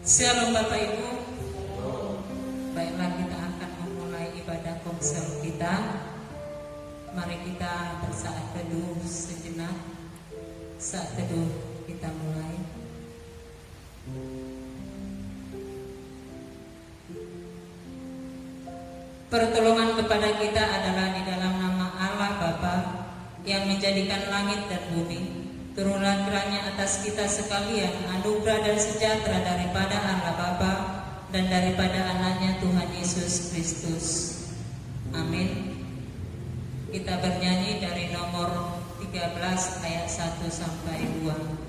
Shalom Bapak Ibu. Baiklah, kita akan memulai ibadah komsel kita. Mari kita bersaat teduh sejenak. Saat teduh kita mulai. Pertolongan kepada kita adalah di dalam nama Allah Bapa yang menjadikan langit dan bumi. Turunlah kiranya atas kita sekalian anugerah dan sejahtera daripada Allah Bapa dan daripada anaknya Tuhan Yesus Kristus. Amin. Kita bernyanyi dari nomor 13 ayat 1 sampai 2.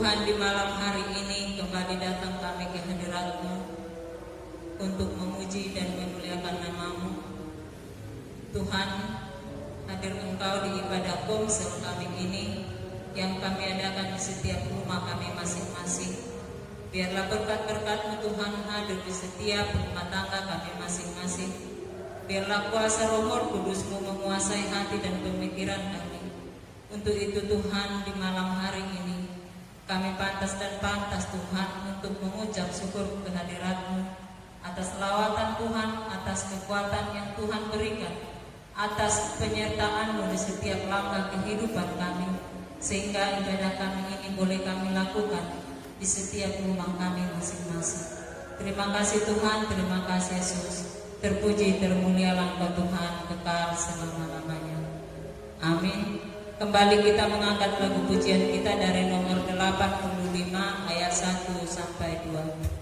Tuhan, di malam hari ini kembali datang kami ke hadirat-Mu untuk memuji dan memuliakan nama-Mu. Tuhan, hadir Engkau di ibadah komsel kami ini yang kami adakan di setiap rumah kami masing-masing. Biarlah berkat-berkat-Mu Tuhan hadir di setiap rumah tangga kami masing-masing. Biarlah kuasa Roh Kudus-Mu menguasai hati dan pemikiran kami. Untuk itu Tuhan, di malam hari ini kami pantas dan pantas Tuhan untuk mengucap syukur kehadirat-Mu atas lawatan Tuhan, atas kekuatan yang Tuhan berikan, atas penyertaan-Mu di setiap langkah kehidupan kami, sehingga ibadah kami ini boleh kami lakukan di setiap rumah kami masing-masing. Terima kasih Tuhan, terima kasih Yesus. Terpuji, termulialah Engkau Tuhan, kekal selama-lamanya. Amin. Kembali kita mengangkat lagu pujian kita dari nomor 85 ayat 1 sampai 2.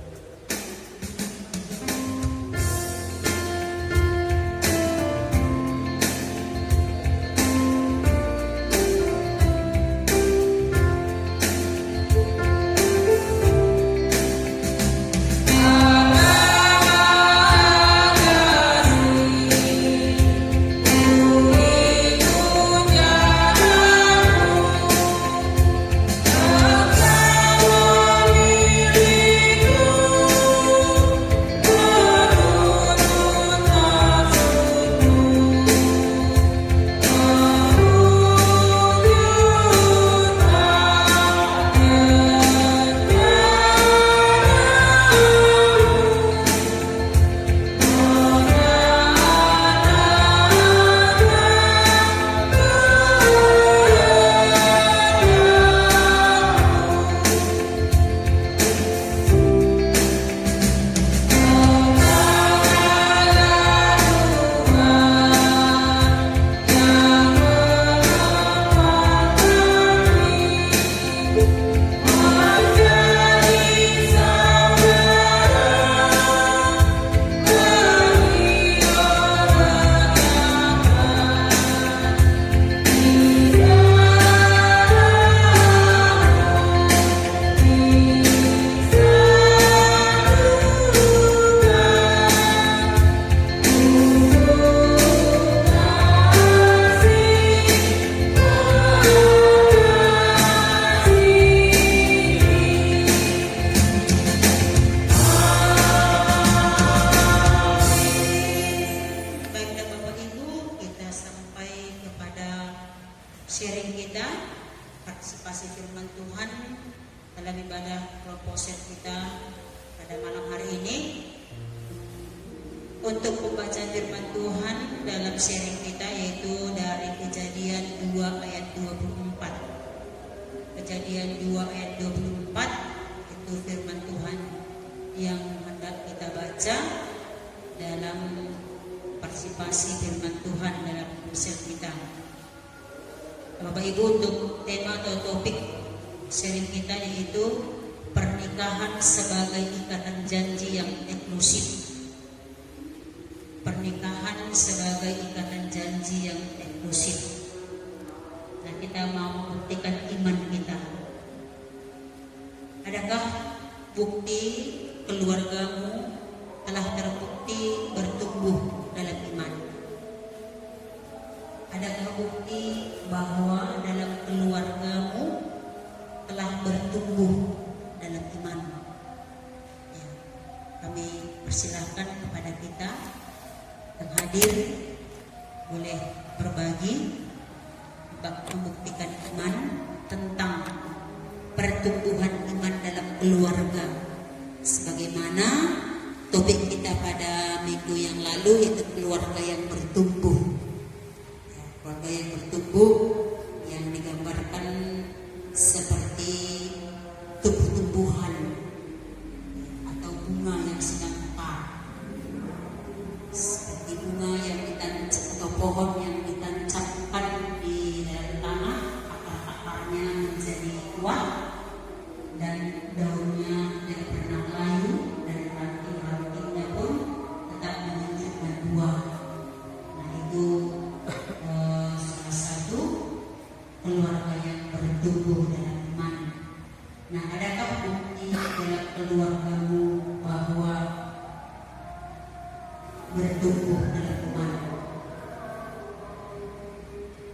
Aku dalam ibadah proposal kita pada malam hari ini untuk pembacaan firman Tuhan dalam sharing kita, yaitu dari Kejadian 2 ayat 24. Kejadian 2 ayat 24 itu firman Tuhan yang hendak kita baca dalam partisipasi firman Tuhan dalam proposal kita. Bapak Ibu, untuk tema atau topik sharing kita yaitu pernikahan sebagai ikatan janji yang eksklusif. Pernikahan sebagai ikatan janji yang eksklusif. Nah, kita mau membuktikan iman kita. Adakah bukti keluargamu telah terbukti bertumbuh dalam iman? Adakah bukti bahwa dalam keluargamu telah bertumbuh dalam iman? Ya, kami persilahkan kepada kita yang hadir boleh berbagi membuktikan iman tentang pertumbuhan iman dalam keluarga, sebagaimana topik kita pada minggu yang lalu, yaitu keluarga yang bertumbuh. Keluarga yang bertumbuh yang digambarkan seperti tumbuh-tumbuhan atau bunga yang sedang mekar, seperti bunga yang ditancap atau pohon yang ditancapkan di dalam tanah, akar-akarnya menjadi kuat dan daunnya tidak pernah layu dan ranting-rantingnya pun tetap menunjukkan buah. Nah, itu salah satu keluarga yang bertumbuh dalam iman. Nah, adakah bukti dalam keluargamu bahwa bertumbuh dalam iman?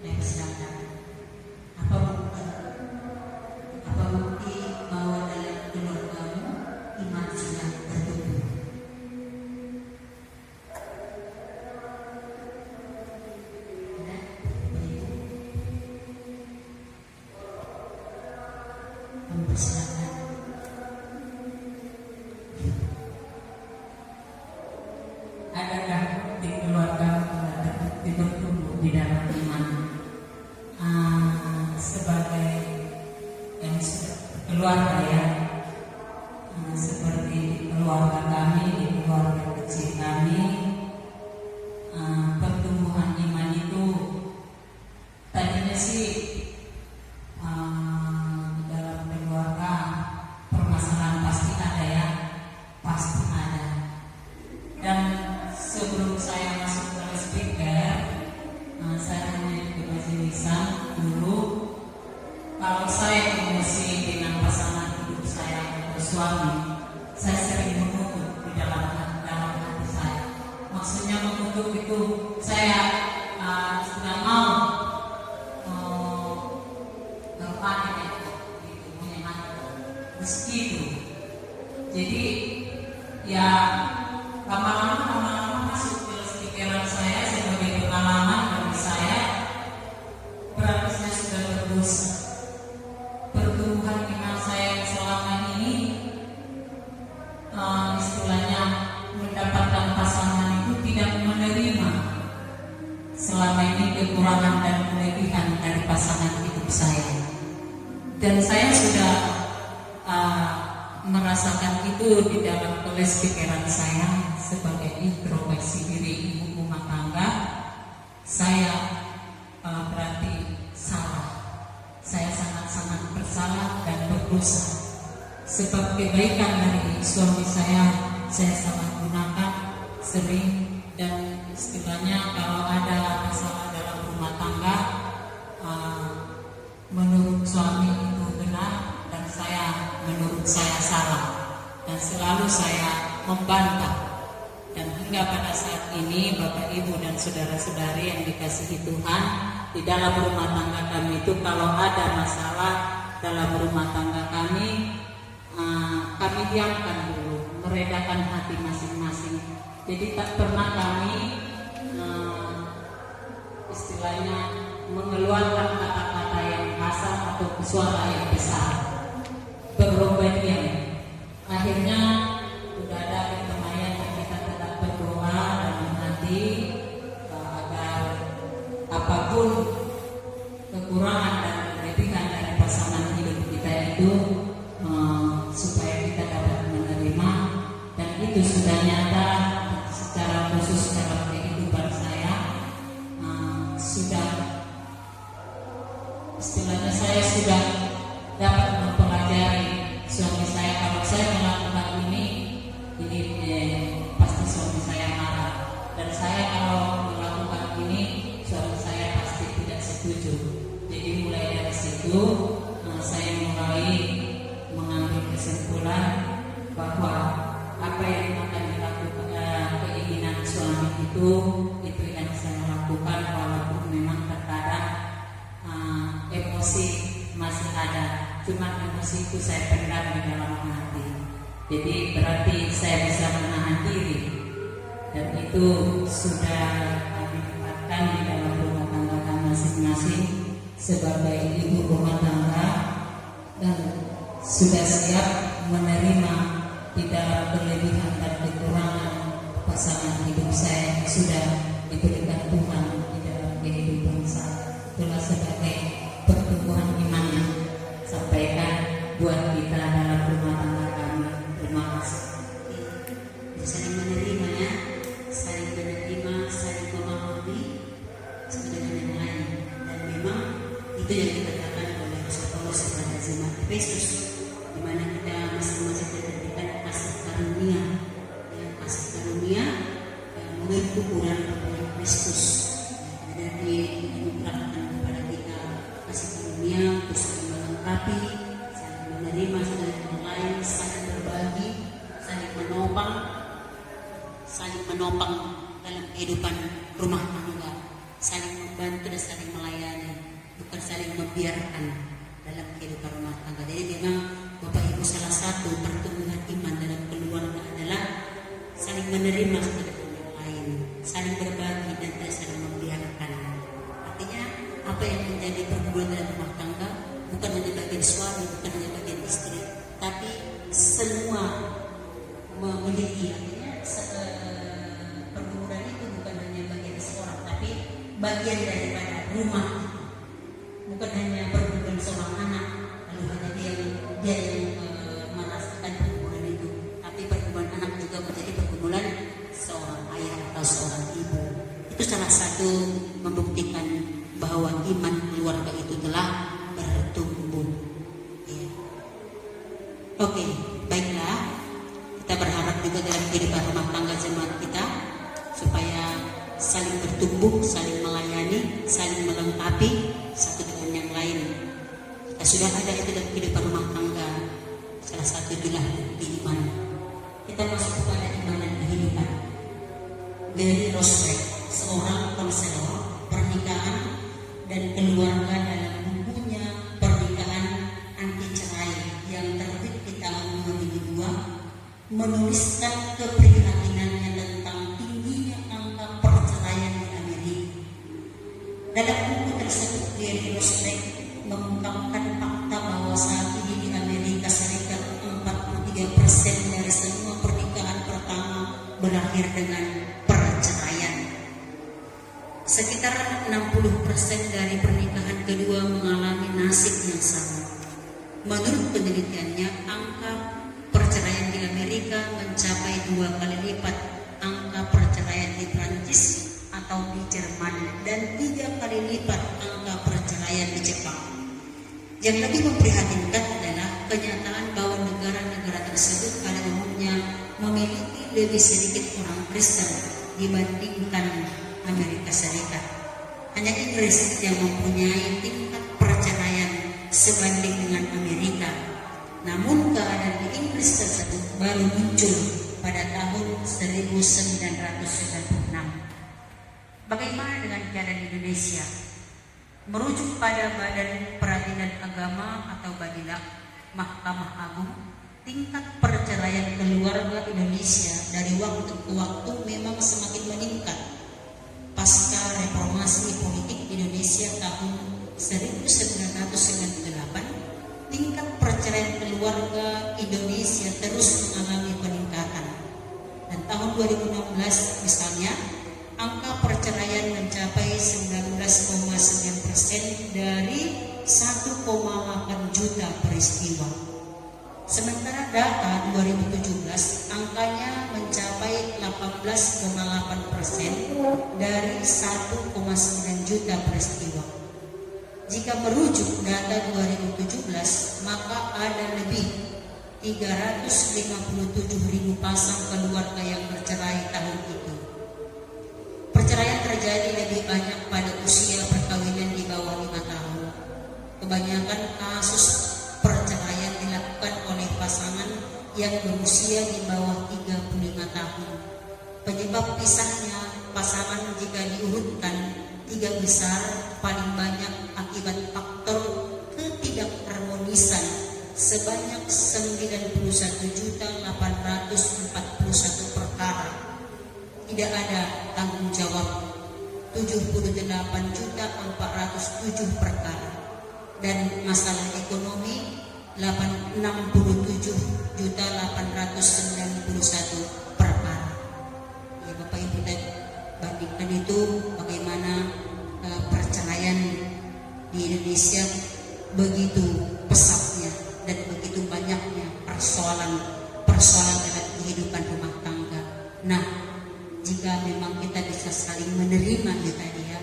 Yang silakan. Apa bukti bahwa dalam keluargamu iman sedang bertumbuh? Silakan. Adakah di keluarga terbukti bertumbuh di dalam iman? Sebagai yang keluarga ya, seperti keluarga kami, di keluarga kecil kami, pertumbuhan iman itu tadinya sih dalam keluarga permasalahan pasti ada ya, pasti ada. Dan sebelum saya masuk ke speaker, saya hanya di majelisan dulu. Kalau saya emosi dengan pasangan hidup saya atau suami, saya sering mengutuk di dalam hati saya. Maksudnya mengutuk itu saya sudah mau berpanik itu menyenangkan meski itu. Jadi ya lama-lama masuk ke pikiran saya sebagai pengalaman bagi saya, berarti saya sudah berdosa. Pertumbuhan iman saya yang selama ini istilahnya mendapatkan pasangan itu tidak menerima selama ini kekurangan dan kelebihan dari pasangan hidup saya. Dan saya sudah merasakan itu di dalam kelas pikiran saya sebagai introspeksi diri ibu rumah tangga. Saya berarti salah. Saya sangat-sangat bersalah dan berdosa. Sebab kebaikan dari suami saya sangat gunakan sering, dan istilahnya kalau ada masalah dalam rumah tangga, menurut suami itu benar dan menurut saya salah, dan selalu saya membantah. Dan hingga pada saat ini Bapak Ibu dan saudara-saudari yang dikasihi Tuhan, di dalam rumah tangga kami itu kalau ada masalah dalam rumah tangga kami diamkan dulu, meredakan hati masing-masing. Jadi tak pernah kami istilahnya mengeluarkan kata-kata yang kasar atau suara yang besar. supaya kita dapat menerima, dan itu sudah nyata secara khusus dalam kehidupan saya. Sudah istilahnya saya sudah dapat mempelajari suami saya. Kalau saya melakukan ini pasti suami saya marah, dan saya kalau melakukan ini suami saya pasti tidak setuju. Jadi mulai dari situ saya mulai mengambil kesimpulan bahwa apa yang akan dilakukan keinginan suami itu yang saya lakukan, walaupun memang terkadang emosi masih ada, cuma emosi itu saya pendam di dalam hati. Jadi berarti saya bisa menahan diri, dan itu sudah kami tempatkan di dalam rumah tangga kami masing-masing sebagai ibu rumah tangga, dan sudah siap menerima di dalam kelebihan dan kekurangan pasangan hidup saya yang sudah diberikan Tuhan di dalam kehidupan saya. Itulah sebagai pertumbuhan iman yang sampaikan buat kita dalam rumah tangga kami. Terima kasih. Saling menerima ya, saling menerima, saling memahami satu dengan yang lain, dan memang itu yang dikatakan oleh Rasul Paulus kepada jemaat Efesus, di mana kita masing-masing diberikan kasih karunia, yang kasih karunia menurut ukuran kepada Kristus. Dan dianugerahkan kepada kita kasih karunia untuk saling melengkapi, saling menerima satu dengan yang lain, saling berbagi, saling menopang dalam kehidupan rumah tangga, saling membantu dan saling melayani, bukan saling membiarkan dalam kehidupan rumah tangga. Jadi memang Bapak Ibu, salah satu pertumbuhan iman dalam keluarga adalah saling menerima satu dengan yang lain, saling berbagi dan tidak saling membiarkan. Artinya apa yang menjadi pergumulan dalam rumah tangga bukan hanya bagian suami, bukan hanya bagian istri, tapi semua memiliki. Artinya pergumulan itu bukan hanya bagian seorang, tapi bagian daripada rumah. Bukan hanya pergumulan seorang anak, lalu hanya dia yang merasakan pergumulan itu, tapi pergumulan anak juga menjadi pergumulan seorang ayah atau seorang ibu. Itu salah satu membuktikan bahwa iman keluarga itu telah bertumbuh. Ya. Oke, baiklah. Kita berharap juga dalam kehidupan rumah tangga jemaat kita supaya saling bertumbuh, saling melayani, saling melengkapi satu dengan yang lain. Kita sudah ada itu dalam kehidupan rumah tangga. Salah satu itulah bukti iman. Kita masuk kepada iman dan kehidupan. Gary Rosbeck, seorang konselor pernikahan dan keluarga, dalam bukunya Pernikahan Anti Cerai yang terbit di tahun 2002, menuliskan keprihatinannya tentang tingginya angka perceraian di Amerika. Dalam buku tersebut, Gary Rosbeck mengungkapkan fakta bahwa saat ini di Amerika Serikat 43% dari semua pernikahan pertama berakhir dengan perceraian. Sekitar 60% dari pernikahan kedua mengalami nasib yang sama. Menurut penelitiannya, angka perceraian di Amerika mencapai 2 kali lipat angka perceraian di Prancis atau di Jerman, dan 3 kali lipat angka perceraian di Jepang. Yang lebih memprihatinkan adalah kenyataan bahwa negara-negara tersebut pada umumnya memiliki lebih sedikit orang Kristen dibandingkan Amerika Serikat. Hanya Inggris yang mempunyai tingkat perceraian sebanding dengan Amerika. Namun keadaan di Inggris tersebut baru muncul pada tahun 1996. Bagaimana dengan keadaan Indonesia? Merujuk pada Badan Peradilan Agama atau Badilak, Mahkamah Agung, tingkat perceraian keluarga Indonesia dari waktu ke waktu memang semakin meningkat. Pasca reformasi politik Indonesia tahun 1998, tingkat perceraian keluarga Indonesia terus mengalami peningkatan. Dan tahun 2016 misalnya, angka perceraian mencapai 19,9% dari 1,8 juta peristiwa. Sementara data 2017 angkanya mencapai 18,8% dari 1,9 juta peristiwa. Jika merujuk data 2017, maka ada lebih 357.000 pasang keluarga yang bercerai tahun itu. Perceraian terjadi lebih banyak pada usia perkawinan di bawah 5 tahun. Kebanyakan kasus perceraian dilakukan oleh pasangan yang berusia di bawah 35 tahun. Penyebab pisahnya pasangan jika diurutkan 3 besar paling banyak akibat faktor ketidakharmonisan sebanyak 91.841 perkara. Tidak ada tanggung jawab 78.407 perkara, dan masalah ekonomi 67.891 perkara. Ya, Bapak Ibu, bandingkan itu bagaimana perceraian di Indonesia begitu pesatnya dan begitu banyaknya persoalan dalam kehidupan rumah tangga. Nah, jika memang kita bisa saling menerima ya tadi ya,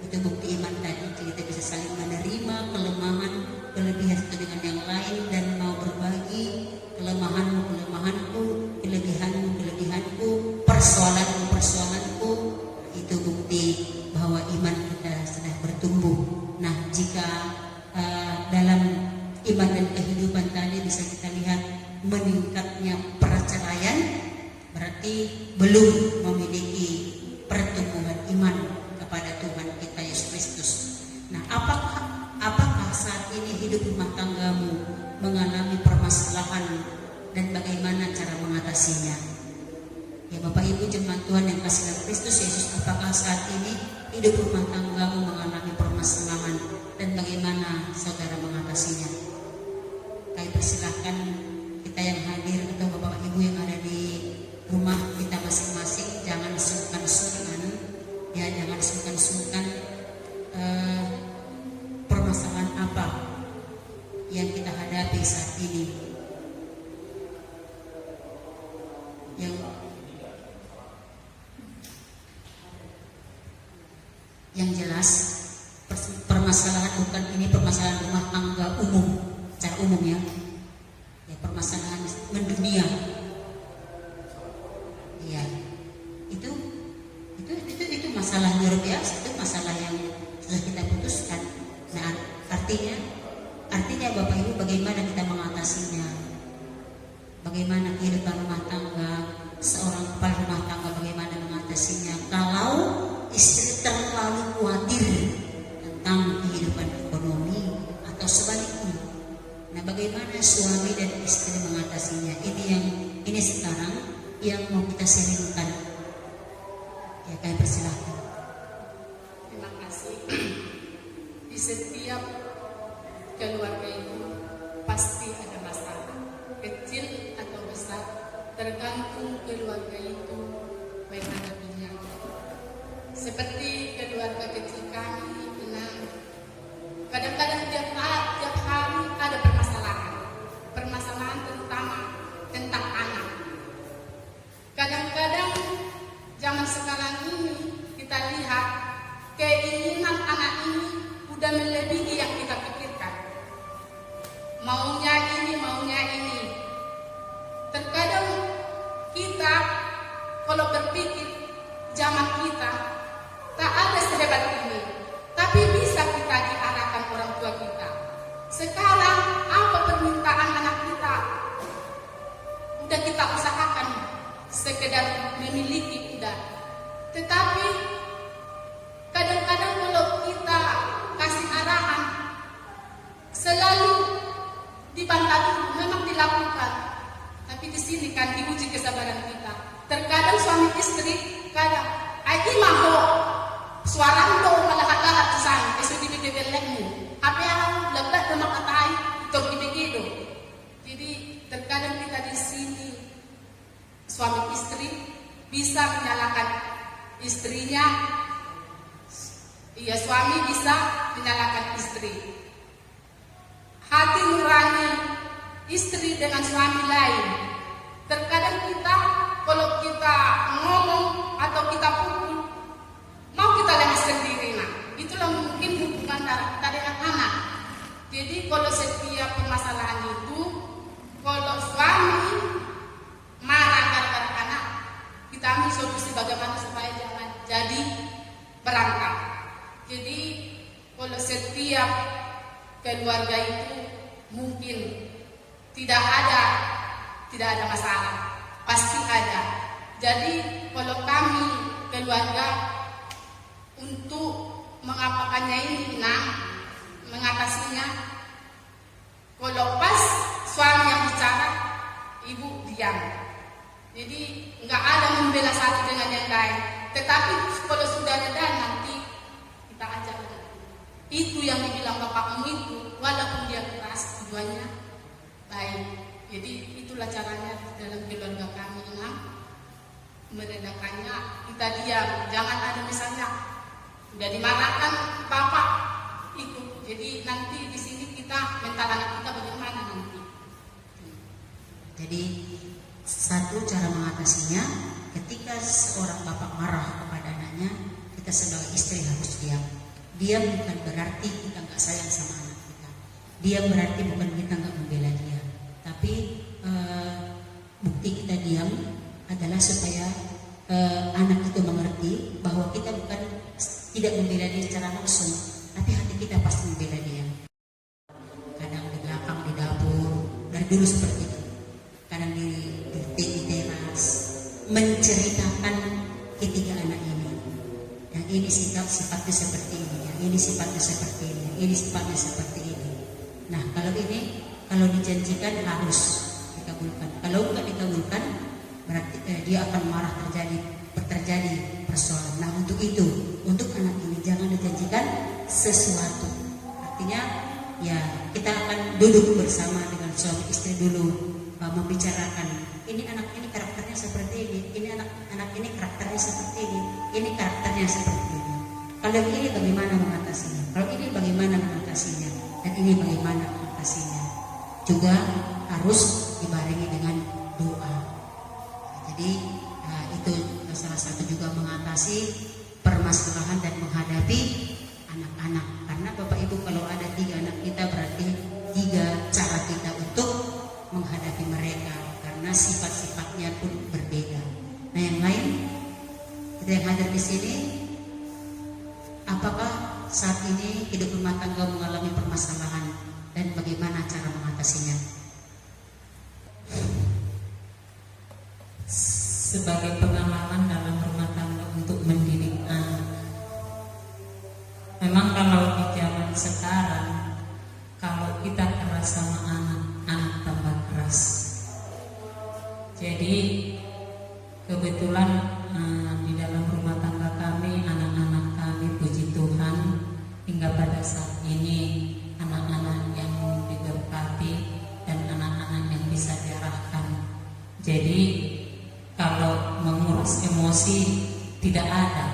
itu bukti iman tadi, kita bisa saling menerima kelemahan, kelebihan satu dengan yang lain dan mau berbagi kelemahanmu kelemahanku, kelebihanmu kelebihanku, persoalanmu persoalanku, itu bukti bahwa iman kita sudah bertumbuh. Nah, jika dalam iman dan kehidupan tadi bisa kita lihat meningkatnya perceraian, berarti belum memiliki pertumbuhan iman kepada Tuhan kita Yesus Kristus. Nah, apakah saat ini hidup rumah tanggamu mengalami permasalahan dan bagaimana cara mengatasinya? Ya Bapak Ibu jemaat Tuhan yang kasih dalam Kristus Yesus, apakah saat ini hidup rumah tanggamu mengalami permasalahan dan bagaimana saudara mengatasinya? Kami persilahkan kita yang hadir atau Bapak Ibu yang ada di rumah kita masing-masing, jangan sungkan-sungkan ya, jangan sungkan-sungkan permasalahan apa yang kita hadapi saat ini. Yang jelas permasalahan bukan ini permasalahan rumah tangga umum, secara umum ya, permasalahan mendunia. Ya, itu masalah luar biasa, itu masalah yang sudah kita putuskan. Nah, artinya Bapak Ibu bagaimana kita mengatasinya? Bagaimana kehidupan rumah tangga, seorang kepala rumah tangga bagaimana mengatasinya kalau istri terlalu khawatir tentang kehidupan ekonomi atau sebaliknya. Nah, bagaimana suami dan istri mengatasinya? Ini sekarang yang mau kita sharingkan. Ya, kami persilahkan. Terima kasih. Di setiap keluarga itu pasti ada masalah, kecil atau besar, tergantung keluarga itu bagaimana pilihannya. Seperti keluarga kecil kami, kadang-kadang tiap hari ada permasalahan terutama tentang anak. Kadang-kadang zaman sekarang ini kita lihat keinginan anak ini udah melebihi yang kita pikirkan. Maunya ini. Terkadang kita kalau berpikir zaman kita tak ada sehebat ini, tapi bisa kita diarahkan orang tua kita. Sekarang apa permintaan anak kita? Udah kita usahakan sekedar memiliki udah. Tetapi kadang-kadang kalau kita kasih arahan selalu dibantah dulu, memang dilakukan. Tapi di sini kan diuji kesabaran kita. Terkadang suami istri kadang aji maho suara ndo malahat-lahat sana kesu dibibelekmu. Apa yang lebat demak katai itu dibegitu. Jadi terkadang kita di sini suami istri bisa menyalahkan istrinya, iya suami bisa menyalahkan istri. Hati nurani istri dengan suami lain. Terkadang kita kalau kita ngomong atau kita pukul, mau kita lemas sendiri. Nah, itulah mungkin hubungan kita dengan anak. Jadi kalau setiap permasalahan itu, kalau suami marah gara-gara anak, kita ambil solusi bagaimana supaya jangan jadi berantem. Jadi kalau setiap keluarga itu mungkin tidak ada masalah, pasti ada. Jadi kalau kami keluarga untuk mengapakannya ini, mengatasinya, kalau pas suami yang bicara, ibu diam. Jadi nggak ada membela satu dengan yang lain. Tetapi kalau sudah reda nanti kita ajak. Itu yang dibilang bapakmu itu, walaupun dia keras, tujuannya baik. Jadi itulah caranya dalam keluarga kami, meredakannya. Kita diam, jangan ada misalnya udah dimarahkan bapak ikut. Jadi nanti di sini kita mental anak kita bagaimana nanti. Jadi satu cara mengatasinya, ketika seorang bapak marah kepada anaknya, kita sebagai istri harus diam. Diam bukan berarti kita nggak sayang sama anak kita. Diam berarti bukan kita nggak membela dia. Tapi bukti kita diam adalah supaya anak itu mengerti bahwa kita bukan tidak membela dia secara langsung, tapi hati kita pasti membela dia. Kadang di belakang, di dapur, dari dulu seperti itu. Kadang di teras, menceritakan ketiga anak ini. Yang ini sifatnya seperti ini, yang ini sifatnya seperti ini, yang ini sifatnya seperti ini. Nah, kalau dijanjikan harus dikabulkan. Kalau enggak dikabulkan, berarti dia akan marah, terjadi persoalan. Nah, untuk itu, untuk anak ini jangan dijanjikan sesuatu. Artinya, ya kita akan duduk bersama dengan suami istri dulu, membicarakan ini anak ini karakternya seperti ini anak ini karakternya seperti ini karakternya seperti ini. Kalau ini bagaimana mengatasinya? Kalau ini bagaimana mengatasinya? Dan ini bagaimana mengatasinya? Juga harus dibarengi dengan doa. Jadi itu salah satu juga mengatasi permasalahan dan menghadapi anak-anak. Karena Bapak Ibu kalau ada 3 anak kita berarti 3 cara kita untuk menghadapi mereka, karena sifat-sifatnya pun berbeda. Nah, yang lain kita yang hadir di sini, apakah saat ini hidup rumah tangga mengalami permasalahan dan bagaimana cara mengatasinya? Sebagai pengalaman dalam rumah tangga untuk mendidik anak, memang kalau di zaman sekarang, kalau kita keras sama anak tambah keras. Jadi kebetulan di dalam rumah tangga kami, anak-anak kami puji Tuhan hingga pada saat ini anak-anak yang diberkati dan anak-anak yang bisa diarahkan. Jadi kalau mengurus emosi tidak ada.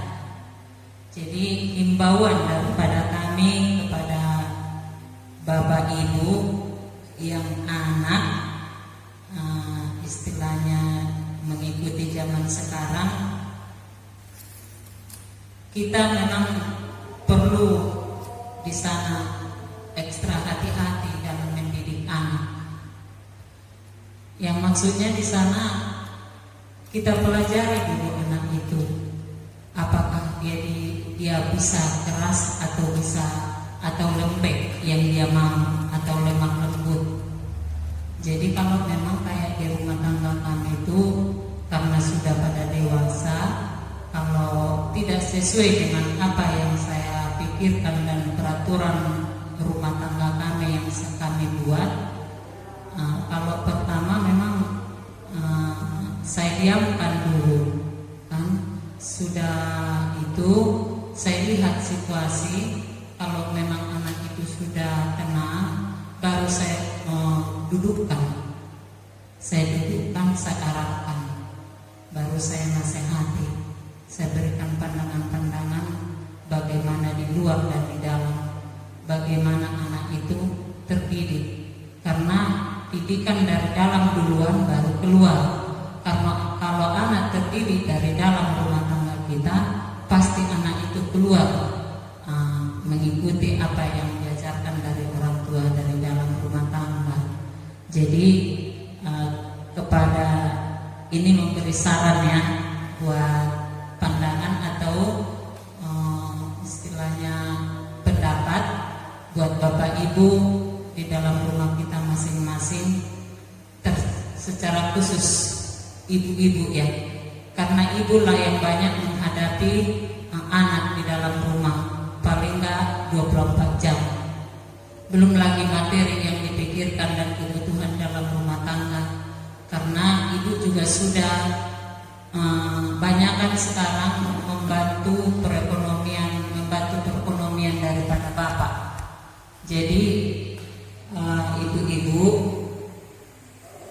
Jadi himbauan daripada kami kepada Bapak Ibu yang anak istilahnya mengikuti zaman sekarang, kita memang perlu di sana ekstra hati-hati dalam mendidik anak. Yang maksudnya di sana kita pelajari dulu anak itu, apakah dia bisa keras atau lembek yang dia mau, atau lemah lembut. Jadi kalau memang kayak di rumah tangga kami itu, karena sudah pada dewasa, kalau tidak sesuai dengan apa yang saya pikirkan dan peraturan rumah tangga kami yang kami buat, kalau pertama memang saya diamkan dulu, kan. Sudah itu saya lihat situasi, kalau memang anak itu sudah tenang, baru saya dudukkan, saya arahkan, baru saya nasihati, saya berikan pandangan-pandangan bagaimana di luar dan di dalam, bagaimana anak itu terdidik. Karena didikan dari dalam duluan baru keluar. Karena kalau anak terdidik dari dalam rumah tangga kita, pasti anak itu keluar mengikuti apa yang diajarkan dari orang tua dari dalam rumah tangga. Jadi kepada ini memberi saran ya, buat pandangan atau istilahnya pendapat buat Bapak Ibu di dalam rumah kita masing-masing, secara khusus ibu-ibu ya, karena ibulah yang banyak menghadapi anak di dalam rumah, paling enggak 24 jam. Belum lagi materi yang dipikirkan dan kebutuhan dalam rumah tangga, karena ibu juga sudah banyak kan sekarang membantu perekonomian daripada bapak. Jadi ibu-ibu,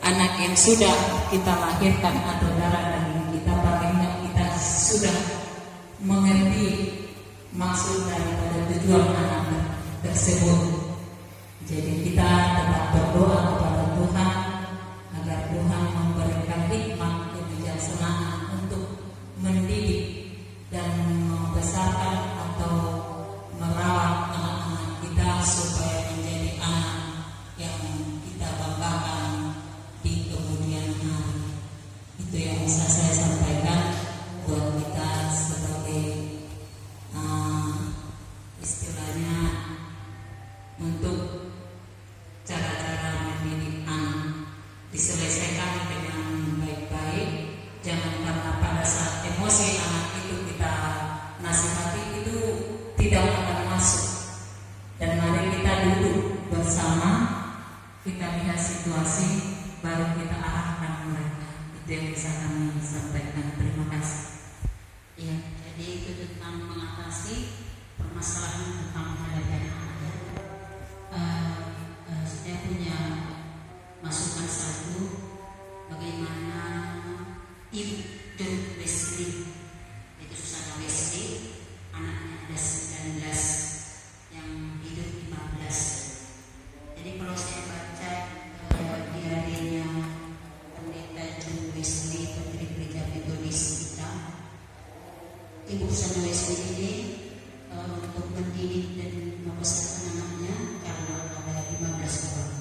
anak yang sudah kita lahirkan atau darah daging kita, paling enggak kita sudah mengerti maksud daripada tujuan anak tersebut. Jadi kita tetap berdoa kepada Tuhan agar Tuhan memberikan hikmah kebijaksanaan untuk mendidik dan membesarkan atau merawat anak-anak kita supaya menjadi anak yang kita banggakan di kemudian hari. Itu yang bisa saya sampaikan buat kita sebagai istilahnya untuk cara-cara mendidik anak diselesaikan dengan baik-baik. Jangan karena pada saat emosi anak itu kita nasihati, itu tidak akan masuk. Dan mari kita duduk bersama, kita lihat situasi, baru kita arahkan mereka. Itu yang bisa kami sampaikan. Terima kasih. Ya, jadi itu tentang mengatasi permasalahan tentang menghadapi anak ya. Saya punya masukan satu, bagaimana ibu John Wesley, itu Susana Wesley, anaknya ada 19 yang hidup 15. Jadi kalau saya baca diarinya pendeta John Wesley, pendiri gereja Metodis kita, ibu Susana Wesley ini untuk mendidik dan membesarkan anaknya karena ada 15 orang.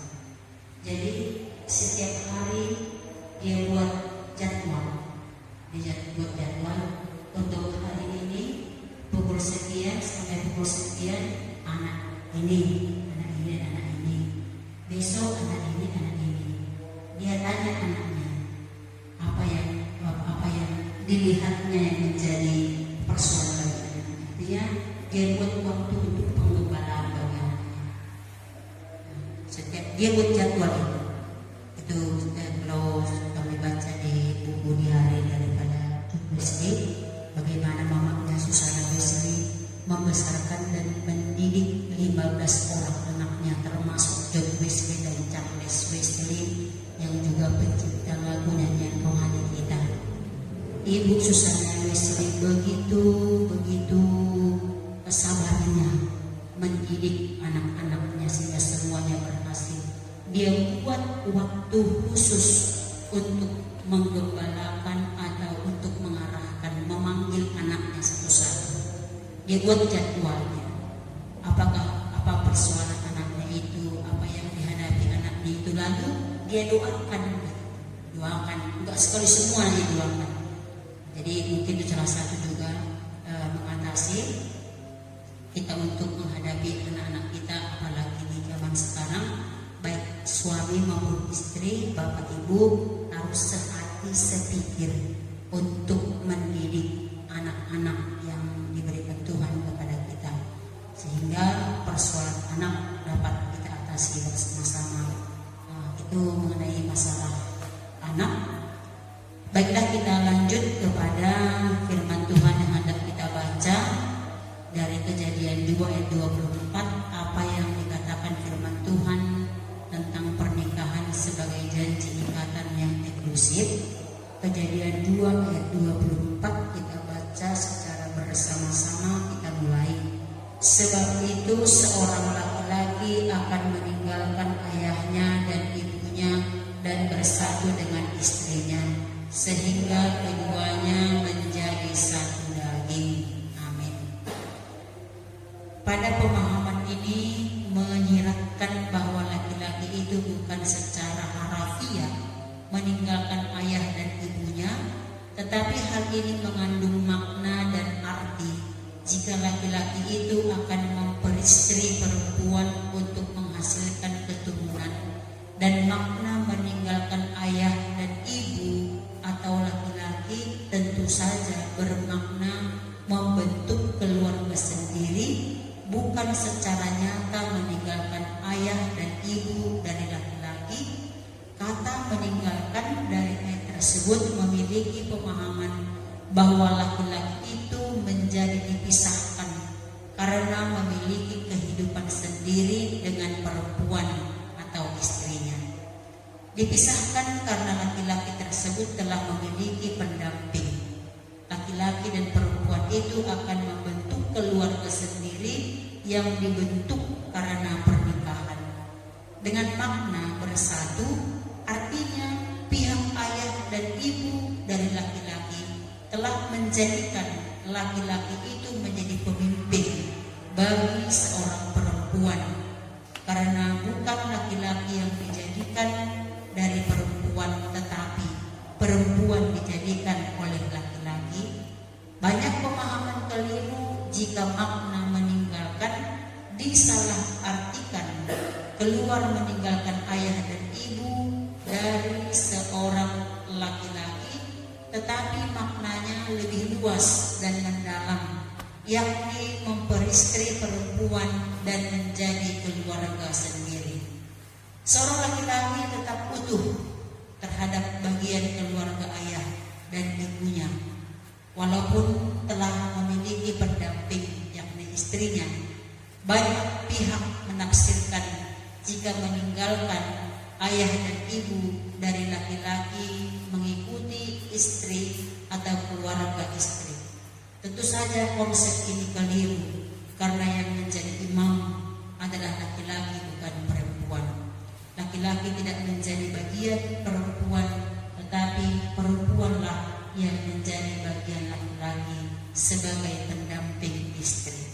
Jadi setiap hari dia buat jadwal, untuk hari ini pukul sekian sampai pukul sekian anak ini. Besok anak ini. Dia tanya anaknya apa yang dilihatnya yang menjadi persoalan anaknya. Dia buat waktu untuk penggembalaan bagi anaknya. Setiap dia buat jadwal itu kalau kami baca di buku diari daripada Wesley, bagaimana mamanya Susana Wesley membesarkan dan mendidik 15 orang anaknya, termasuk John Wesley dan Charles Wesley yang juga pencipta lagu nyanyian rohani kita. Ibu Susana Wesley begitu sabarnya mendidik anak-anaknya sehingga semuanya berhasil. Dia buat waktu khusus untuk menggembalakan atau untuk mengarahkan, memanggil anaknya satu-satu. Dia buat jadwalnya. Apa persoalan anaknya itu, apa yang dihadapi anaknya itu, lalu dia doakan. Enggak sekali semua dia doakan. Jadi mungkin itu salah satu juga mengatasi kita untuk menghadapi anak-anak kita, apalagi di zaman sekarang, baik suami maupun istri, bapak ibu harus sehati sepikir untuk mendidik anak-anak yang diberikan Tuhan kepada kita, sehingga persoalan anak dapat kita atasi bersama-sama. Itu mengenai masalah anak. Baiklah, kita lanjut kepada firman Tuhan yang hendak kita baca dari Kejadian 2 ayat 24. Apa yang dikatakan firman Tuhan tentang pernikahan sebagai janji ikatan yang eksklusif. Kejadian 2 ayat 24 kita baca secara bersama-sama. Kita mulai. Sebab itu seorang laki-laki akan meninggalkan ayahnya dan ibunya ibunya dan bersatu dengan istrinya, sehingga keduanya menjadi satu daging. Amin. Pada pemahaman ini menyiratkan bahwa laki-laki itu bukan secara harafiah meninggalkan ayah dan ibunya, tetapi hal ini mengandung makna dan arti jika laki-laki itu akan memperistri perempuan untuk menghasilkan keturunan, dan makna meninggalkan ayah dan ibu atau laki-laki tentu saja bermakna membentuk keluarga sendiri, bukan secara nyata meninggalkan ayah dan ibu dari laki-laki. Kata meninggalkan dari ayat tersebut memiliki pemahaman bahwa laki-laki itu menjadi dipisahkan karena memiliki kehidupan sendiri dengan perempuan atau istrinya. Dipisahkan karena laki-laki tersebut telah memiliki pendamping. Laki-laki dan perempuan itu akan membentuk keluarga sendiri yang dibentuk karena pernikahan. Dengan makna bersatu, artinya pihak ayah dan ibu dari laki-laki telah menjadikan laki-laki itu menjadi pemimpin bagi seorang perempuan, karena bukan laki-laki yang dijadikan dari perempuan, tetapi perempuan dijadikan oleh laki-laki. Banyak pemahaman keliru jika makna meninggalkan disalahartikan keluar meninggalkan ayah dan ibu dari seorang laki-laki, tetapi maknanya lebih luas dan mendalam, yakni memperistri perempuan dan menjadi keluarga sendiri. Seorang laki-laki tetap utuh terhadap bagian keluarga ayah dan ibunya, walaupun telah memiliki pendamping yakni istrinya. Banyak pihak menafsirkan jika meninggalkan ayah dan ibu dari laki-laki mengikuti istri atau keluarga istri. Tentu saja konsep ini keliru, karena yang menjadi imam adalah laki-laki bukan perempuan. Laki-laki tidak menjadi bagian perempuan, tetapi perempuanlah yang menjadi bagian laki-laki sebagai pendamping istri.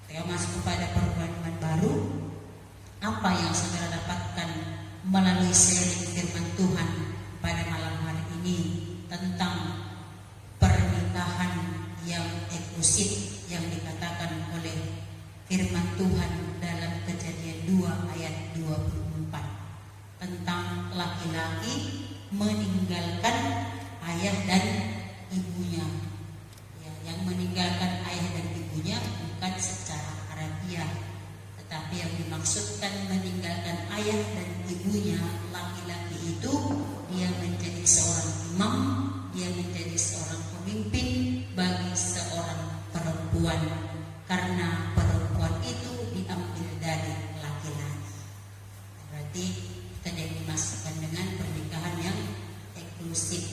Kita masuk kepada perkembangan baru. Apa yang saudara dapatkan melalui sharing firman Tuhan pada malam hari ini tentang pernikahan yang eksklusif yang dikatakan oleh firman Tuhan dalam Kejadian 2 ayat 24 tentang laki-laki meninggalkan ayah dan ibunya. Ya, yang meninggalkan ayah dan ibunya bukan secara harafiah, tetapi yang dimaksudkan meninggalkan ayah dan ibunya, laki-laki itu dia menjadi seorang imam, dia menjadi seorang pemimpin bagi seorang perempuan, karena perempuan itu diambil dari laki-laki. Berarti kita dimasukkan dengan pernikahan yang eksklusif.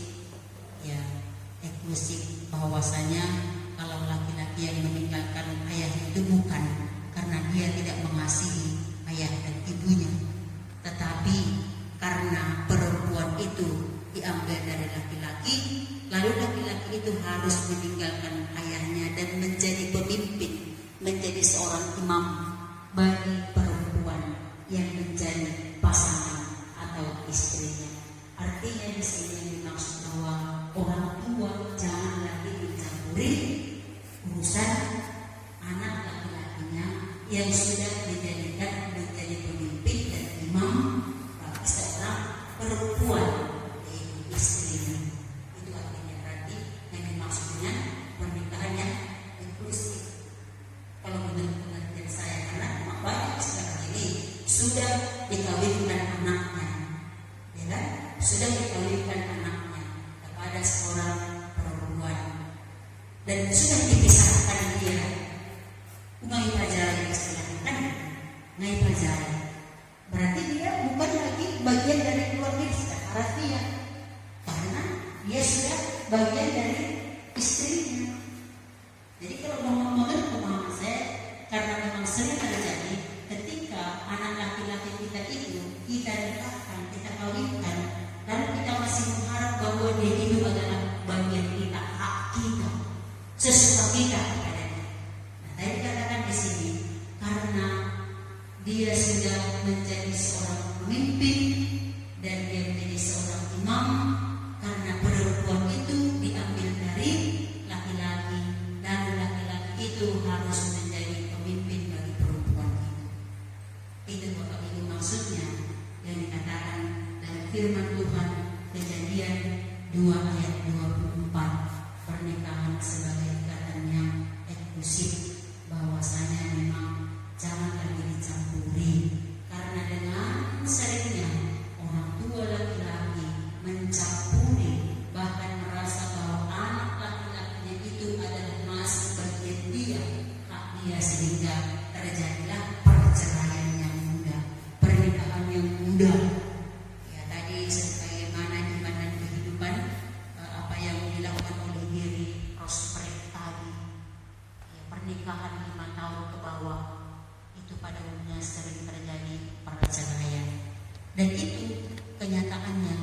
Ya, eksklusif bahwasanya kalau laki-laki yang meninggalkan ayah itu bukan karena dia tidak mengasihi ayah dan ibunya, tetapi karena perempuan itu diambil dari laki-laki, lalu laki-laki itu harus meninggalkan ayahnya dan menjadi pemimpin, menjadi seorang imam bagi perempuan yang menjadi pasangan atau istrinya. Artinya di sini dimaksud bahwa orang tua jangan lagi mencampuri urusan anak laki-lakinya yang sudah dijadikan menjadi pemimpin dan imam bagi seorang perempuan, yaitu istrinya. Itu artinya berarti yang dimaksud dengan pernikahan yang inklusif. Kalau menurut pengertian saya, karena banyak sekarang ini sudah dikawinkan anaknya, ya kan? Sudah dikawinkan anaknya kepada seorang perempuan dan sudah dipisahkan dia. Ngai pajari istilahnya, ngai pajari. Berarti dia bukan lagi bagian dari keluarga secara harafiah, karena dia sudah bagian dari istrinya. Jadi kalau menurut pemahaman saya, karena memang sering terjadi ketika anak laki-laki kita itu kita nikahkan, kita Tuhan Kejadian 2 ayat 24, pernikahan sebagai ikatan yang eksklusif, bahwasanya memang jangan lagi dicampuri, karena dengan seringnya orang tua laki-laki mencampuri, bahkan merasa bahwa anak laki-lakinya itu adalah masuk bagian dia, hak dia, sehingga terjadilah perceraian yang mudah, pernikahan yang mudah. Ya, tadi sebagaimana iman dan kehidupan, apa yang dilakukan oleh diri Roosevelt tadi, ya, pernikahan 5 tahun ke bawah itu pada umumnya sering terjadi perceraian, dan itu kenyataannya,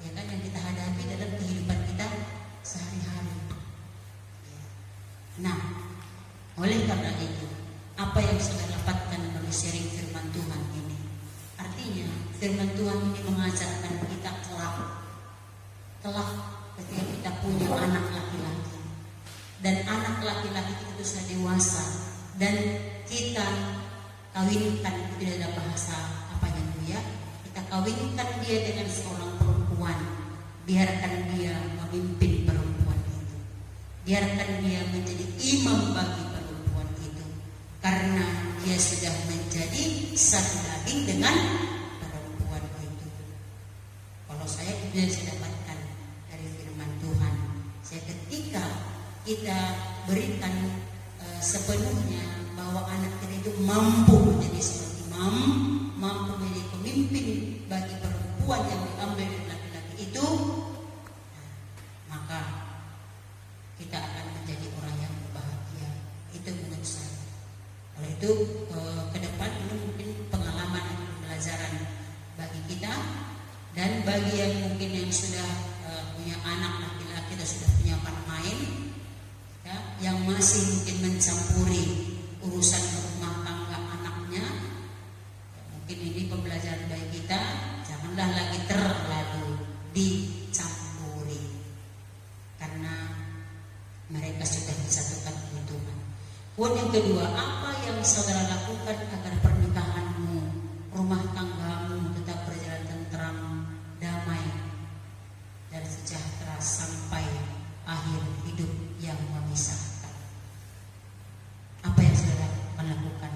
ya kan, yang kita hadapi dalam kehidupan kita sehari-hari. Nah, oleh karena itu, apa yang sudah dapatkan melalui sharing firman Tuhan ini, artinya firman Tuhan ini mengajarkan kita kelak ketika kita punya anak laki-laki, dan anak laki-laki itu sudah dewasa, dan kita kawinkan, tidak ada bahasa apanya itu ya, kita kawinkan dia dengan seorang perempuan, biarkan dia memimpin perempuan itu, biarkan dia menjadi imam bagi perempuan itu, karena dia sudah menjadi satu daging dengan perempuan itu. Kalau saya itu yang saya dapatkan dari firman Tuhan, saya ketika kita berikan sepenuhnya bahwa anak kita itu mampu menjadi seperti imam, mampu menjadi pemimpin bagi perempuan yang diambil dari laki-laki itu, maka kita akan menjadi orang yang bahagia. Itu menurut saya. Oleh itu ke depan ini mungkin pengalaman dan pembelajaran bagi kita, dan bagi yang mungkin yang sudah punya anak laki-laki dan sudah punya partner main, ya, yang masih mungkin mencampuri urusan rumah tangga anaknya, ya, mungkin ini pembelajaran bagi kita, janganlah lagi terlalu dicampuri, karena mereka sudah disatukan oleh Tuhan. Poin yang kedua, apa yang saudara lakukan agar pernikahanmu, rumah tanggamu tetap berjalan tentram, damai, dan sejahtera sampai akhir hidup yang memisahkan? Apa yang saudara lakukan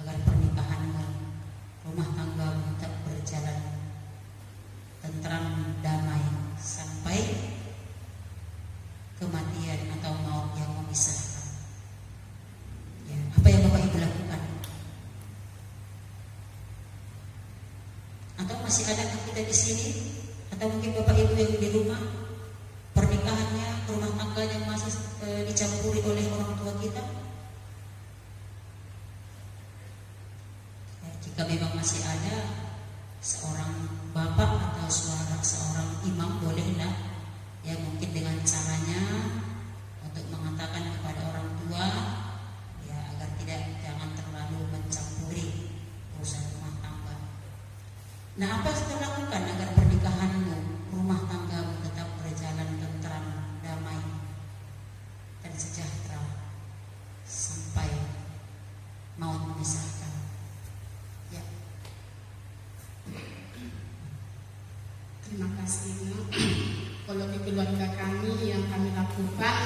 agar pernikahanmu, rumah tanggamu tetap berjalan tentram, damai sampai kematian atau maut yang memisahkan? Ya, apa yang Bapak Ibu lakukan? Atau masih adakah kita di sini, atau mungkin Bapak Ibu yang di rumah, pernikahannya, rumah tangganya masih dicampuri oleh orang tua kita? Ya, jika memang masih ada seorang bapak atau seorang imam, bolehlah ya, mungkin dengan caranya untuk mengatakan kepada orang tua, ya, agar jangan terlalu mencampuri urusan rumah tangga. Nah, apa yang kita lakukan agar pernikahanmu, rumah tanggamu tetap berjalan tentram, damai, dan sejahtera sampai maut memisahkan? Ya. Terima kasih. Kalau di keluarga kami yang kami lakukan,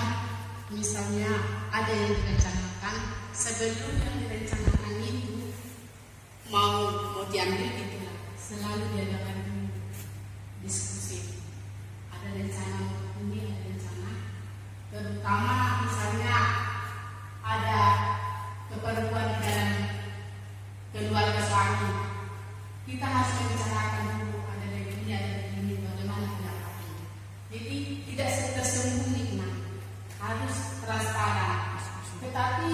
misalnya ada yang direncanakan, sebelum yang direncanakan itu mau diambil gitu lah, selalu diadakan diskusi. Ada rencana ini, ada rencana, terutama misalnya ada keperluan dalam keluarga suami, kita harus membicarakan dulu, ada begini, bagaimana pendapatnya. Jadi tidak tersembunyi, harus transparan. Tetapi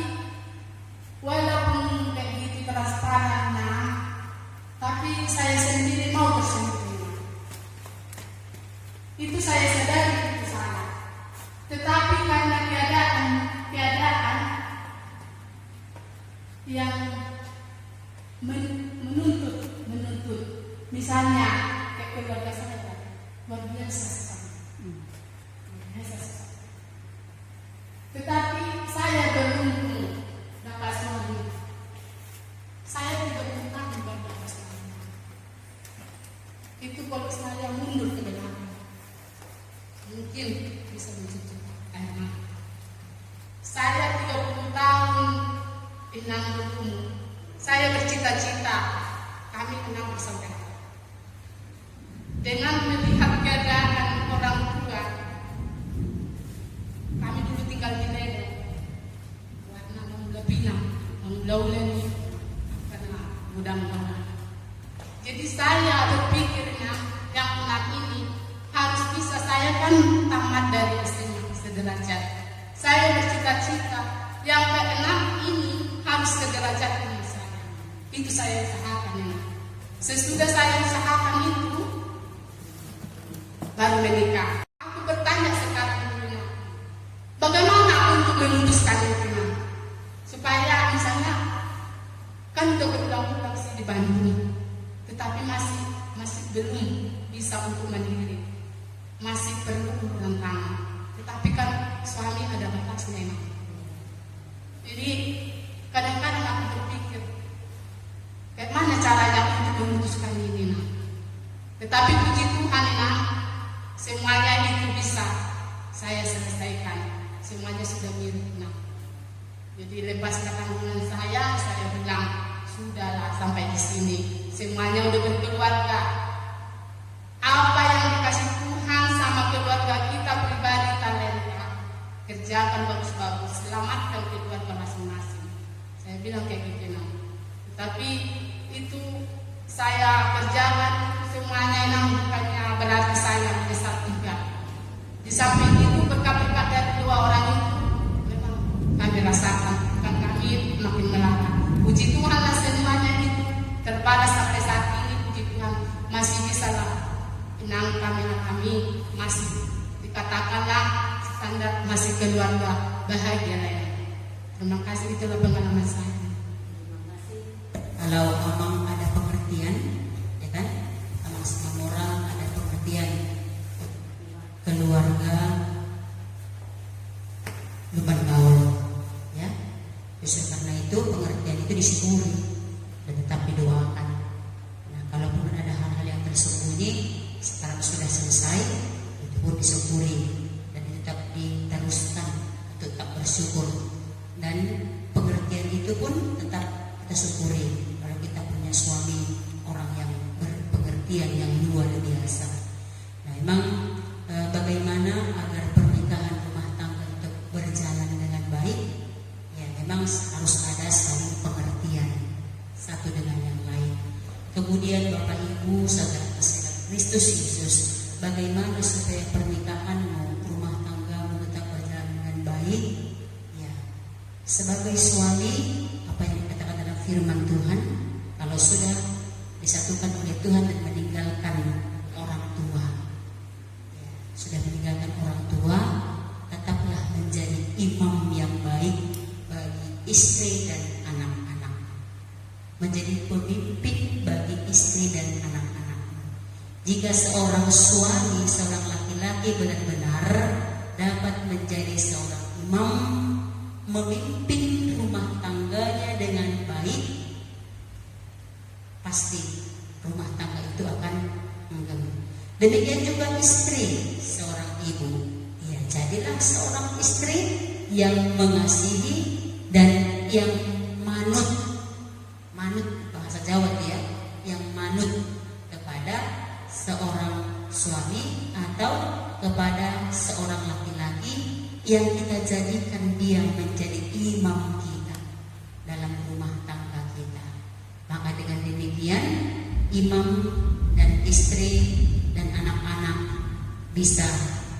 walaupun kayak gitu transparannya, tapi saya sendiri mau tersembunyi. Itu saya sadari itu salah. Tetapi karena keadaan yang menuntut, misalnya kayak keluarga saya luar biasa sekali. Tetapi saya beruntung dapat semua. Saya tidak beruntung dapat semua. Itu kalau saya mundur ke belakang, mungkin bisa mencuci air mata. Saya 30 tahun enam berumur. Saya bercita-cita kami 6 bersaudara. Dengan melihat keadaan orang tua, kami dulu tinggal di Lego, warna mula pinang, mula uleni, karena mudah-mudahan. Jadi saya berpikirnya yang anak ini harus bisa, saya kan tamat dari SMA sederajat. Saya bercita-cita yang keenam ini harus sederajat dengan saya. Itu saya usahakan ya. Sesudah saya usahakan itu, baru menikah. Aku bertanya sekarang dulu, bagaimana untuk memutuskan itu? Supaya misalnya, kan udah berulang-ulang sih di Bandung, tetapi masih belum bisa untuk mandiri, masih perlu urutan tangan. Tetapi kan suami ada batas memang. Jadi kadang-kadang aku berpikir, bagaimana caranya untuk memutuskan ini? Tetapi puji Tuhan, semuanya itu bisa saya selesaikan. Semuanya sudah mirip. Jadi lepas kandungan saya bilang sudahlah sampai di sini. Semuanya udah berkeluarga. Apa yang dikasih Tuhan sama keluarga kita pribadi, talenta, kerjakan bagus-bagus, selamatkan keluarga masing-masing. Saya bilang kayak gitu. Tapi itu saya kerjakan semuanya yang bukannya berarti saya menyesal juga. Di samping itu berkat-berkat dari 2 orang itu memang kami rasakan, kan kami makin melangkah. Puji Tuhan lah semuanya itu terbalas sampai saat ini. Puji Tuhan masih bisa lah enam kami masih dikatakanlah standar masih keluarga bahagia lah ya. Terima kasih, itulah pengalaman saya. Kalau memang ada pengertian, ya kan, sama moral, ada pengertian keluarga beban gaul, ya. Justru karena itu pengertian itu disyukuri dan tetap didoakan. Nah, kalaupun ada hal-hal yang tersembunyi, sekarang sudah selesai, itu pun disyukuri dan tetap diteruskan untuk tetap bersyukur. Dan pengertian itu pun tetap kita syukuri. Kalau kita punya suami orang yang berpengertian yang luar biasa. Nah, memang bagaimana agar pernikahan rumah tangga itu berjalan dengan baik? Ya, memang harus ada saling pengertian satu dengan yang lain. Kemudian Bapak Ibu saudara kasih Kristus Yesus, bagaimana supaya pernikahanmu, rumah tanggamu tetap berjalan dengan baik? Ya, sebagai suami, apa yang dikatakan dalam firman Tuhan, kalau sudah disatukan oleh Tuhan dan meninggalkan orang tua, ya, sudah meninggalkan orang tua, tetaplah menjadi imam yang baik bagi istri dan anak-anak, menjadi pemimpin bagi istri dan anak-anak. Jika seorang suami, seorang laki-laki benar-benar dapat menjadi seorang imam, memimpin rumah tangganya dengan baik, pasti rumah tangga itu akan menggema. Demikian juga istri, seorang ibu, ya jadilah seorang istri yang mengasihi dan yang manut bahasa Jawa dia, yang manut kepada seorang suami atau kepada seorang laki-laki yang kita jadikan dia menjadi imam kita dalam rumah tangga kita. Maka dengan demikian imam dan istri dan anak-anak bisa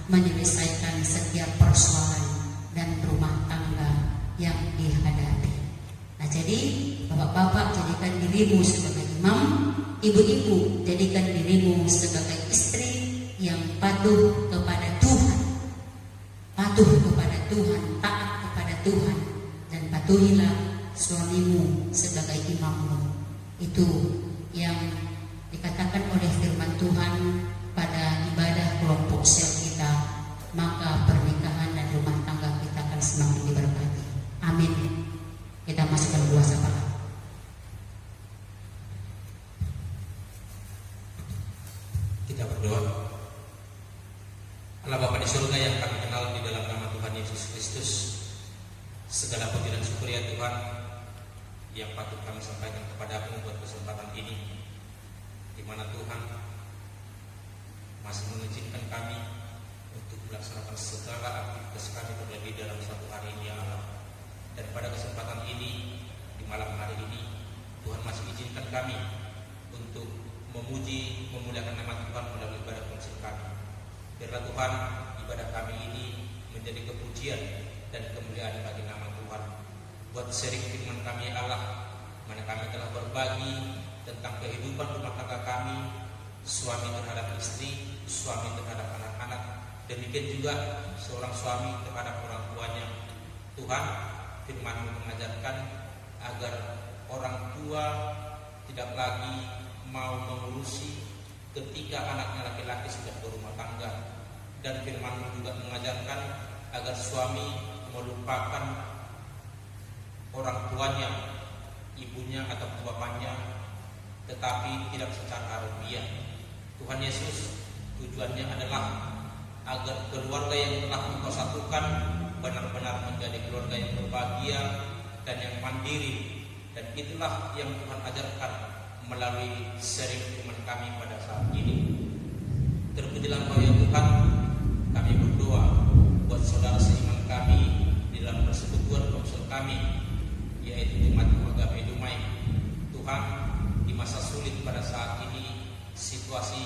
menyelesaikan setiap persoalan dan rumah tangga yang dihadapi. Nah, jadi bapak-bapak jadikan dirimu sebagai imam, ibu-ibu jadikan dirimu sebagai istri yang patuh kepada Tuhan, taat kepada Tuhan, dan patuhilah suamimu sebagai imammu. Itu yang dikatakan oleh firman Tuhan pada ibadah kelompok sel kita, maka pernikahan dan rumah tangga kita akan semakin diberkati. Amin. Kita masukkan doa syafaat. Kita berdoa. Allah Bapa di surga yang kami kenal di dalam nama Tuhan Yesus Kristus, segala puji dan syukur ya Tuhan yang patut kami sampaikan kepadamu buat kesempatan ini, di mana Tuhan masih mengizinkan kami untuk melaksanakan segala aktivitas kami terlebih dalam satu hari ini ya Allah. Dan pada kesempatan ini, di malam hari ini, Tuhan masih izinkan kami untuk memuji, memuliakan nama Tuhan melalui ibadah konsil kami. Biarlah Tuhan, ibadah kami ini menjadi kepujian dan kemuliaan bagi nama Tuhan. Buat sharing firman kami Allah, mana kami telah berbagi tentang kehidupan rumah tangga kami, suami terhadap istri, suami terhadap anak-anak, demikian juga seorang suami terhadap orang tuanya. Tuhan, firman-Mu mengajarkan agar orang tua tidak lagi mau mengurusi ketika anaknya laki-laki sudah berumah tangga, dan firman-Mu juga mengajarkan agar suami melupakan orang tuanya, ibunya atau bapaknya, tetapi tidak secara harfiah. Tuhan Yesus, tujuannya adalah agar keluarga yang telah Engkau satukan benar-benar menjadi keluarga yang berbahagia dan yang mandiri. Dan itulah yang Tuhan ajarkan melalui sharing firman kami pada saat ini. Terpujilah Engkau ya Tuhan, kami berdoa buat saudara seiman kami di dalam persekutuan komsel kami, yaitu Jemaat Agama Dumai. Tuhan, di masa sulit pada saat ini, situasi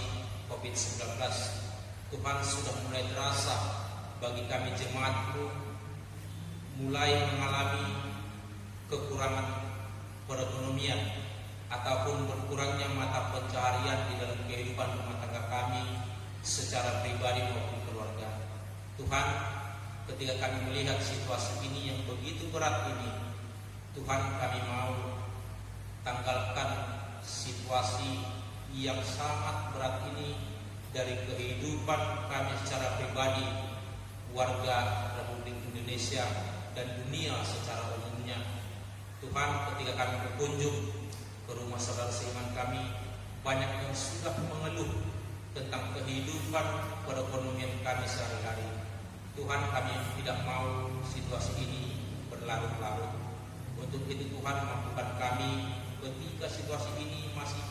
COVID-19, Tuhan sudah mulai terasa bagi kami jemaat-Mu, mulai mengalami kekurangan perekonomian ataupun berkurangnya mata pencaharian di dalam kehidupan rumah tangga kami secara pribadi maupun keluarga. Tuhan, ketika kami melihat situasi ini yang begitu berat ini, Tuhan, kami mau tanggalkan situasi yang sangat berat ini dari kehidupan kami secara pribadi, warga Republik Indonesia dan dunia secara umumnya. Tuhan, ketika kami berkunjung ke rumah saudara seiman kami, banyak yang sudah mengeluh tentang kehidupan perekonomian kami sehari-hari. Tuhan, kami tidak mau situasi ini berlarut-larut. Untuk itu Tuhan, mampukan kami ketika situasi ini masih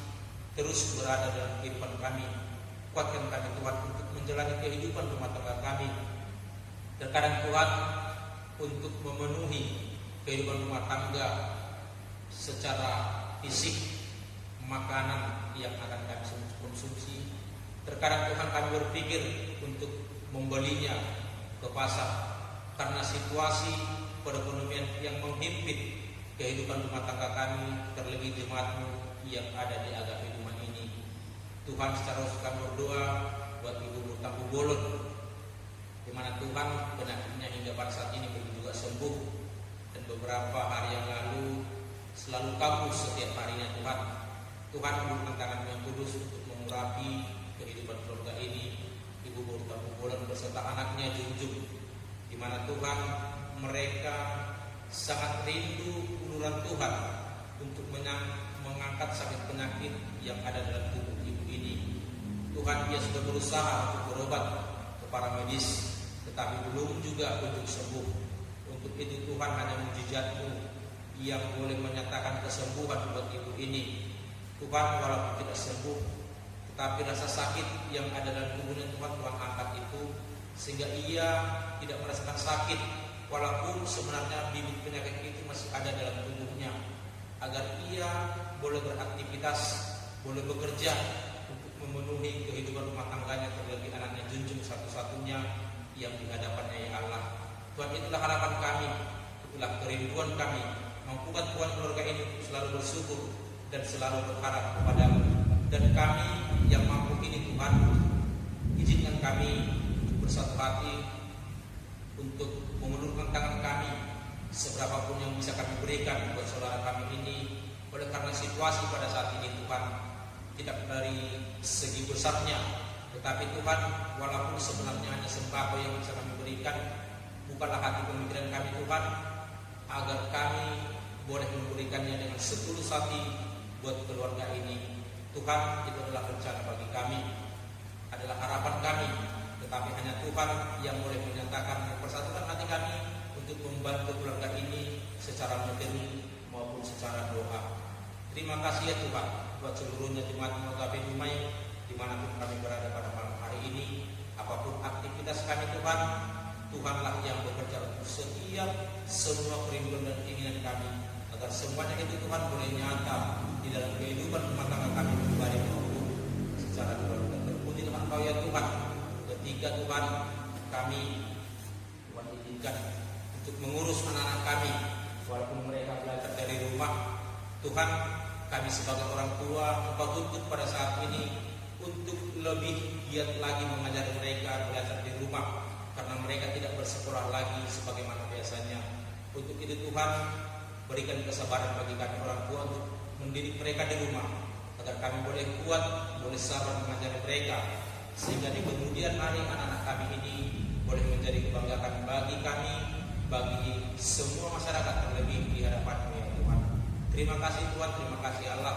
terus berada dalam kehidupan kami. Kuatkan kami Tuhan untuk menjalani kehidupan rumah tangga kami. Terkadang Tuhan, untuk memenuhi kehidupan rumah tangga secara fisik, makanan yang akan kami konsumsi, terkadang Tuhan kami berpikir untuk membelinya ke pasar karena situasi perekonomian yang menghimpit kehidupan rumah tangga kami, terlebih jemaat-Mu yang ada di Agama Dumai ini. Tuhan, secara khusus kami berdoa buat Ibu Murtaku Bolon, di mana Tuhan penyakitnya hingga pada saat ini belum juga sembuh, dan beberapa hari yang lalu selalu kambuh setiap harinya. Tuhan, Tuhan berikan tangan-Mu yang kudus untuk mengurapi kehidupan keluarga ini, Ibu Murtaku Bolon beserta anaknya Junjung, di mana Tuhan mereka sangat rindu uluran Tuhan untuk mengangkat sakit penyakit yang ada dalam tubuh ibu ini. Tuhan, ia sudah berusaha untuk berobat ke para medis, tetapi belum juga kunjung sembuh. Untuk itu Tuhan, hanya mujizat-Mu yang boleh menyatakan kesembuhan buat ibu ini. Tuhan, walaupun tidak sembuh, tetapi rasa sakit yang ada dalam tubuhnya Tuhan angkat itu, sehingga ia tidak merasakan sakit, walaupun sebenarnya bibit penyakit itu masih ada dalam tubuhnya, agar ia boleh beraktivitas, boleh bekerja untuk memenuhi kehidupan rumah tangganya, terlebih anaknya Junjung satu-satunya yang di hadapannya ya Allah. Tuhan, itulah harapan kami, itulah kerinduan kami. Mampukan Tuhan keluarga ini selalu bersyukur dan selalu berharap kepada-Mu. Dan kami yang mampu ini Tuhan, izinkan kami bersatu hati untuk mengulurkan tangan kami seberapapun yang bisa kami berikan buat saudara kami ini. Oleh karena situasi pada saat ini Tuhan, tidak dari segi besarnya, tetapi Tuhan, walaupun sebenarnya hanya sembako yang bisa kami berikan, bukanlah hati pemikiran kami Tuhan, agar kami boleh memberikannya dengan setulus hati buat keluarga ini. Tuhan, itu adalah rencana bagi kami. adalah harapan kami, tetapi hanya Tuhan yang boleh menyatakan persatukan hati kami untuk membantu keluarga ini secara materi maupun secara doa. Terima kasih ya Tuhan buat seluruhnya jemaat Mogabe Dumai dimanapun kami berada pada malam hari ini. Apapun aktivitas kami Tuhan, Tuhanlah yang bekerja untuk setiap semua kerinduan dan keinginan kami, agar semuanya itu Tuhan boleh nyata di dalam kehidupan rumah tangga kami pribadi maupun secara keluarga. Terpujilah Engkau ya Tuhan, ketika Tuhan kami Tuhan izinkan untuk mengurus anak-anak kami, walaupun mereka belajar dari rumah. Tuhan, kami sebagai orang tua Engkau tuntut pada saat ini untuk lebih giat lagi mengajar mereka belajar di rumah, karena mereka tidak bersekolah lagi sebagaimana biasanya. Untuk itu Tuhan, berikan kesabaran bagi kami orang tua untuk mendidik mereka di rumah, agar kami boleh kuat, boleh sabar mengajar mereka, sehingga di kemudian hari anak-anak kami ini boleh menjadi kebanggaan bagi kami, bagi semua masyarakat, terlebih di hadapan-Mu ya Tuhan. Terima kasih Tuhan, terima kasih Allah.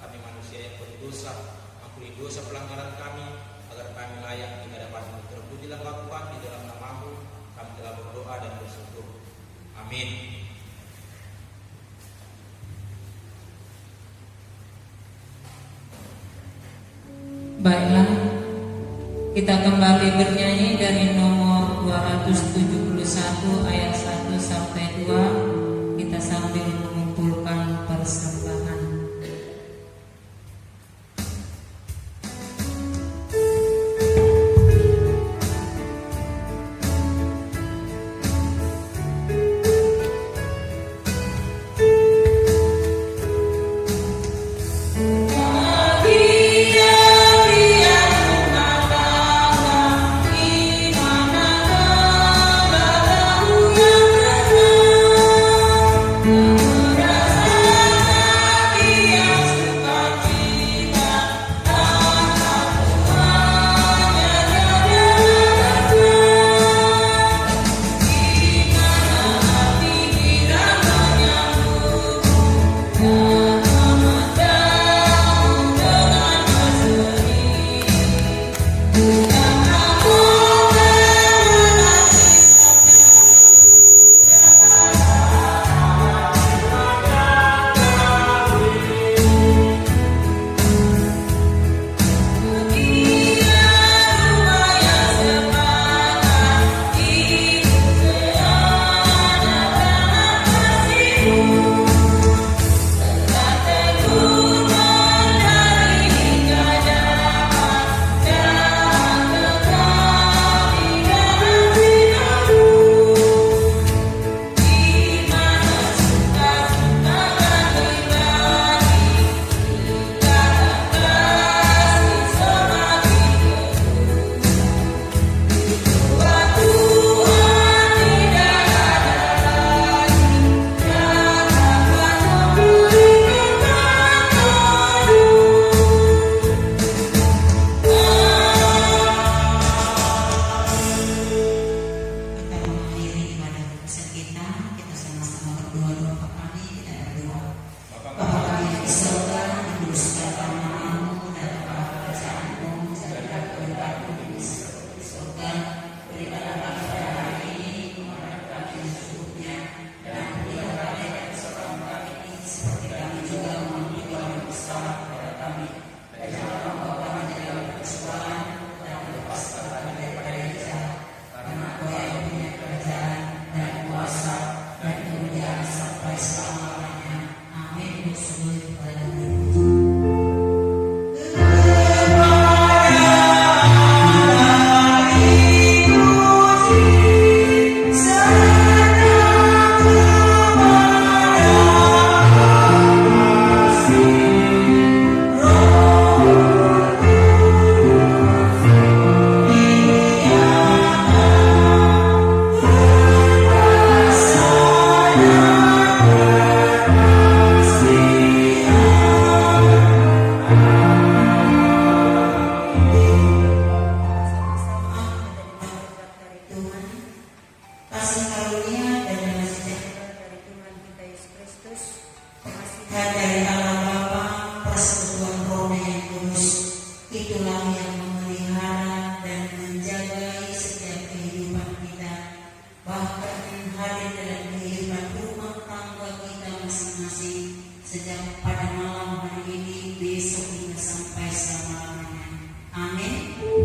Kami manusia yang berdosa, ampuni dosa pelanggaran kami, agar kami layak di hadapan-Mu. Terpujilah Engkau Tuhan, di dalam nama-Mu kami telah berdoa dan bersyukur. Amin. Baiklah, kita kembali bernyanyi dari nomor 271 ayat 1 sampai 2. Kita sambil mengumpulkan persembahan. Amin. sejak pada malam hari ini, besok hingga sampai selama-lamanya. Amin.